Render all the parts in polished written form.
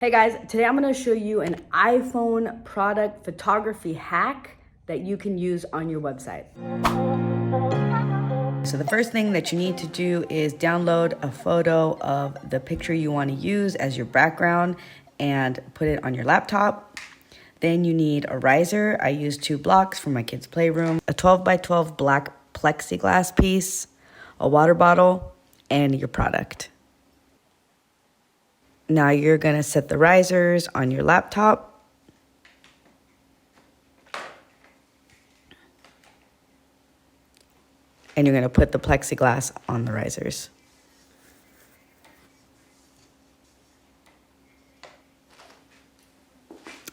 Hey guys, today I'm going to show you an iPhone product photography hack that you can use on your website. So the first thing that you need to do is download a photo of the picture you want to use as your background and put it on your laptop. Then you need a riser. I use 2 blocks for my kids' playroom, a 12 by 12 black plexiglass piece, a water bottle, and your product. Now you're going to set the risers on your laptop. And you're going to put the plexiglass on the risers.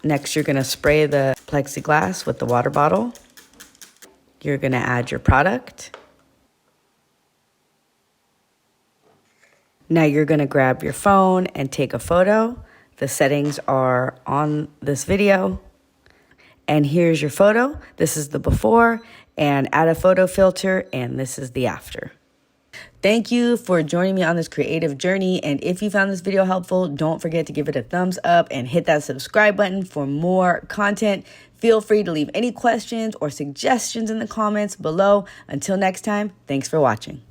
Next, you're going to spray the plexiglass with the water bottle. You're going to add your product. Now you're going to grab your phone and take a photo. The settings are on this video. And here's your photo. This is the before, and add a photo filter, and this is the after. Thank you for joining me on this creative journey. And if you found this video helpful, don't forget to give it a thumbs up and hit that subscribe button for more content. Feel free to leave any questions or suggestions in the comments below. Until next time, thanks for watching.